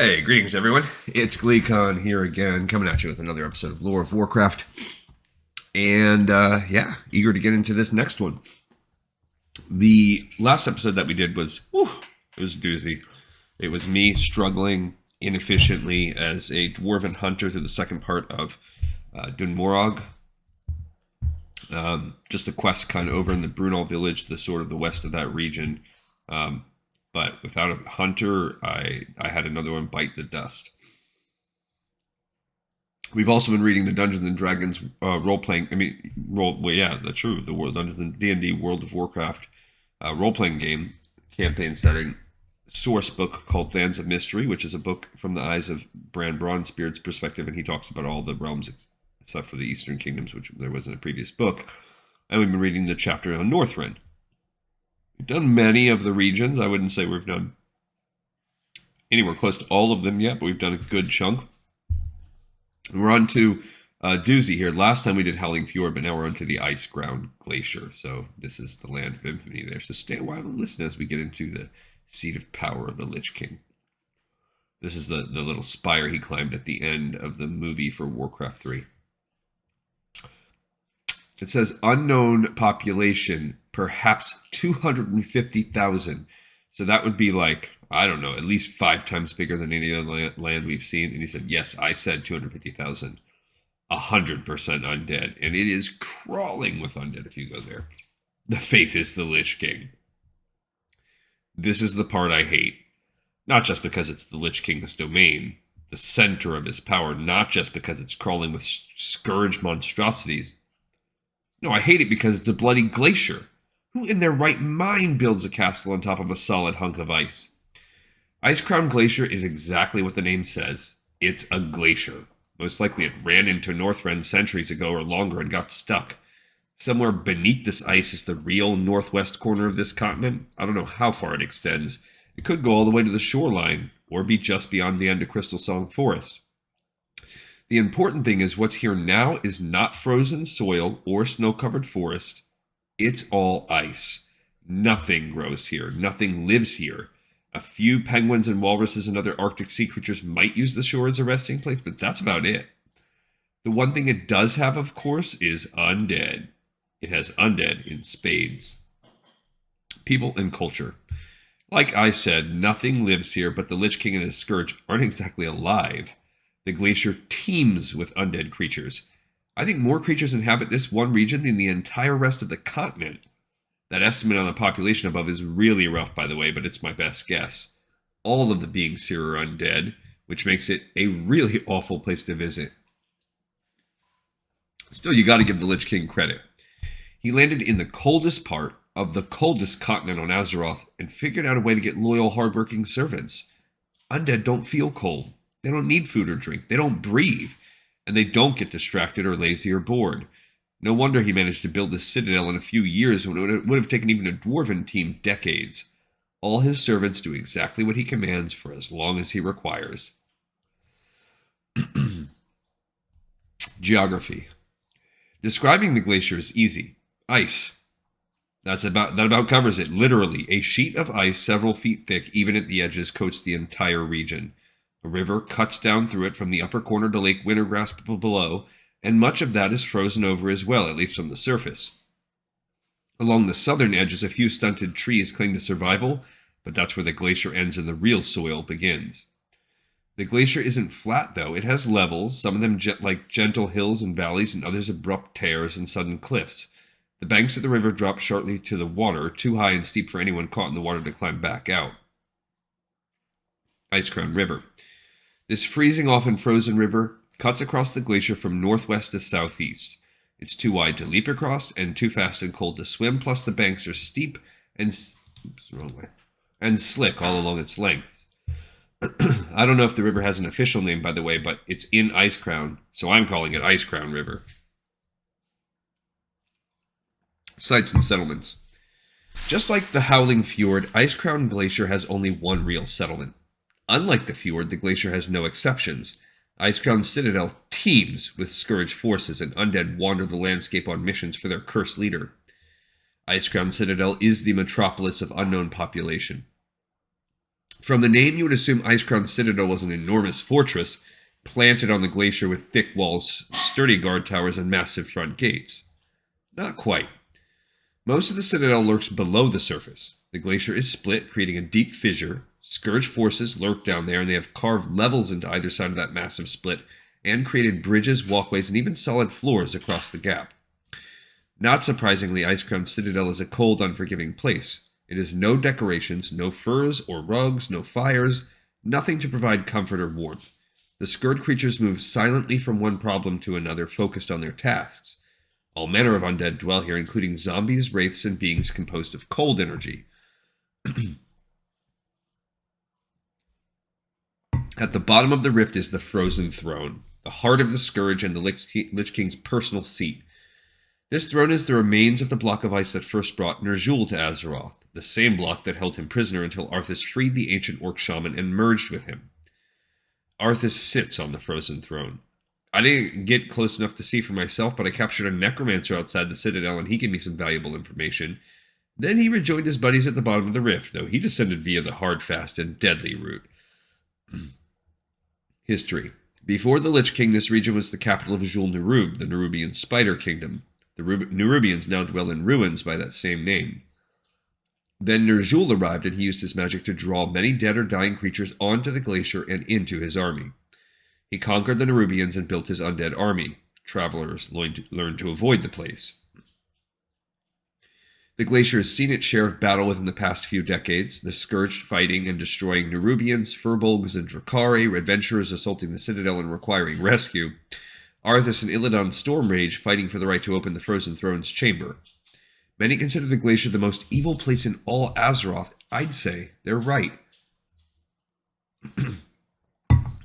Hey, greetings everyone. It's GleeCon here again, coming at you with another episode of Lore of Warcraft. And yeah, eager to get into this next one. The last episode that we did was, it was a doozy. It was me struggling inefficiently as a dwarven hunter through the second part of Dunmorog. Just a quest kind of over in the Brunel village, the sort of the west of that region. But without a hunter, I had another one bite the dust. We've also been reading the Dungeons and Dragons role-playing. That's true. The World Dungeons and D&D World of Warcraft role-playing game campaign setting source book called Lands of Mystery, which is a book from the eyes of Bran Bronzebeard's perspective, and he talks about all the realms except for the Eastern Kingdoms, which there was in a previous book. And we've been reading the chapter on Northrend. We've done many of the regions. I wouldn't say we've done anywhere close to all of them yet, but we've done a good chunk. We're on to doozy here. Last time we did Howling Fjord, but now we're on to the Icecrown Glacier. So this is the land of infamy there. So stay a while and listen as we get into the seat of power of the Lich King. This is the little spire he climbed at the end of the movie for Warcraft 3. It says unknown population, perhaps 250,000. So that would be like, I don't know, at least 5 times bigger than any other land we've seen. And he said, yes, I said 250,000. 100% undead. And it is crawling with undead if you go there. The faith is the Lich King. This is the part I hate. Not just because it's the Lich King's domain, the center of his power. Not just because it's crawling with scourge monstrosities. No, I hate it because it's a bloody glacier. Who in their right mind builds a castle on top of a solid hunk of ice? Icecrown Glacier is exactly what the name says. It's a glacier. Most likely it ran into Northrend centuries ago or longer and got stuck. Somewhere beneath this ice is the real northwest corner of this continent. I don't know how far it extends. It could go all the way to the shoreline or be just beyond the end of Crystal Song Forest. The important thing is what's here now is not frozen soil or snow-covered forest. It's all ice. Nothing grows here. Nothing lives here. A few penguins and walruses and other Arctic sea creatures might use the shore as a resting place, but that's about it. The one thing it does have, of course, is undead. It has undead in spades. People and culture. Like I said, nothing lives here, but the Lich King and his Scourge aren't exactly alive. The glacier teems with undead creatures. I think more creatures inhabit this one region than the entire rest of the continent. That estimate on the population above is really rough, by the way, but it's my best guess. All of the beings here are undead, which makes it a really awful place to visit. Still, you gotta give the Lich King credit. He landed in the coldest part of the coldest continent on Azeroth and figured out a way to get loyal, hardworking servants. Undead don't feel cold. They don't need food or drink. They don't breathe. And they don't get distracted or lazy or bored. No wonder he managed to build this citadel in a few years when it would have taken even a dwarven team decades. All his servants do exactly what he commands for as long as he requires. Geography. Describing the glacier is easy. Ice. That about covers it. Literally, a sheet of ice several feet thick, even at the edges, coats the entire region. A river cuts down through it from the upper corner to Lake Wintergrass below, and much of that is frozen over as well, at least on the surface. Along the southern edges, a few stunted trees cling to survival, but that's where the glacier ends and the real soil begins. The glacier isn't flat, though. It has levels, some of them like gentle hills and valleys, and others abrupt tears and sudden cliffs. The banks of the river drop sharply to the water, too high and steep for anyone caught in the water to climb back out. Icecrown River. This freezing, often frozen river cuts across the glacier from northwest to southeast. It's too wide to leap across and too fast and cold to swim, plus the banks are steep and slick all along its length. I don't know if the river has an official name, by the way, but it's in Icecrown, so I'm calling it Icecrown River. Sites and settlements. Just like the Howling Fjord, Icecrown Glacier has only one real settlement. Unlike the fjord, the glacier has no exceptions. Icecrown Citadel teems with Scourge forces, and undead wander the landscape on missions for their cursed leader. Icecrown Citadel is the metropolis of unknown population. From the name, you would assume Icecrown Citadel was an enormous fortress planted on the glacier with thick walls, sturdy guard towers, and massive front gates. Not quite. Most of the citadel lurks below the surface. The glacier is split, creating a deep fissure. Scourge forces lurk down there, and they have carved levels into either side of that massive split and created bridges, walkways, and even solid floors across the gap. Not surprisingly, Icecrown Citadel is a cold, unforgiving place. It has no decorations, no furs or rugs, no fires, nothing to provide comfort or warmth. The Scourge creatures move silently from one problem to another, focused on their tasks. All manner of undead dwell here, including zombies, wraiths, and beings composed of cold energy. At the bottom of the rift is the Frozen Throne, the heart of the Scourge and the Lich King's personal seat. This throne is the remains of the block of ice that first brought Ner'zhul to Azeroth, the same block that held him prisoner until Arthas freed the ancient orc shaman and merged with him. Arthas sits on the Frozen Throne. I didn't get close enough to see for myself, but I captured a necromancer outside the citadel and he gave me some valuable information. Then he rejoined his buddies at the bottom of the rift, though he descended via the hard, fast, and deadly route. History. Before the Lich King, this region was the capital of Azul-Nerub, the Nerubian spider kingdom. The Nerubians now dwell in ruins by that same name. Then Ner'zhul arrived, and he used his magic to draw many dead or dying creatures onto the glacier and into his army. He conquered the Nerubians and built his undead army. Travelers learned to avoid the place. The glacier has seen its share of battle within the past few decades, the Scourge fighting and destroying Nerubians, Furbolgs, and Drakari, adventurers assaulting the citadel and requiring rescue, Arthas and Illidan Stormrage fighting for the right to open the Frozen Throne's chamber. Many consider the glacier the most evil place in all Azeroth. I'd say they're right.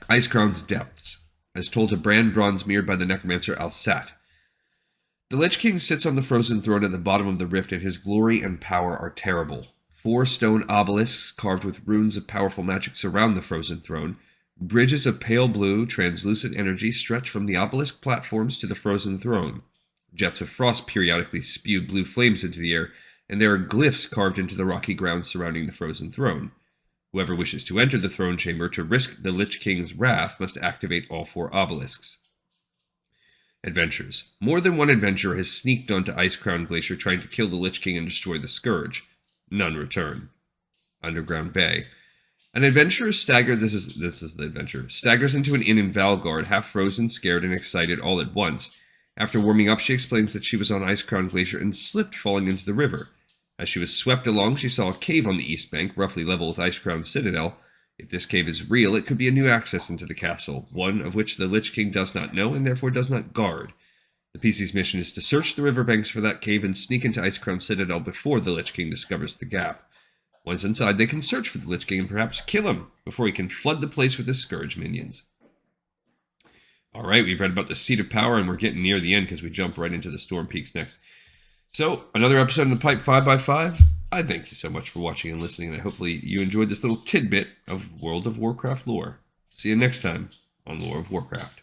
Icecrown's depths, as told to Bran Bronzemirror by the necromancer Alsat. The Lich King sits on the Frozen Throne at the bottom of the rift, and his glory and power are terrible. 4 stone obelisks carved with runes of powerful magic surround the Frozen Throne. Bridges of pale blue, translucent energy stretch from the obelisk platforms to the Frozen Throne. Jets of frost periodically spew blue flames into the air, and there are glyphs carved into the rocky ground surrounding the Frozen Throne. Whoever wishes to enter the throne chamber to risk the Lich King's wrath must activate all 4 obelisks. Adventures. More than one adventurer has sneaked onto Icecrown Glacier trying to kill the Lich King and destroy the Scourge. None return. Underground Bay. An adventurer staggers into an inn in Valgard, half frozen, scared, and excited all at once. After warming up, she explains that she was on Icecrown Glacier and slipped, falling into the river. As she was swept along, she saw a cave on the east bank, roughly level with Icecrown Citadel. If this cave is real, it could be a new access into the castle, one of which the Lich King does not know and therefore does not guard. The PC's mission is to search the riverbanks for that cave and sneak into Icecrown Citadel before the Lich King discovers the gap. Once inside, they can search for the Lich King and perhaps kill him before he can flood the place with his Scourge minions. Alright, we've read about the Seat of Power, and we're getting near the end because we jump right into the Storm Peaks next. So, another episode in the pipe 5x5. I thank you so much for watching and listening, and hopefully you enjoyed this little tidbit of World of Warcraft lore. See you next time on Lore of Warcraft.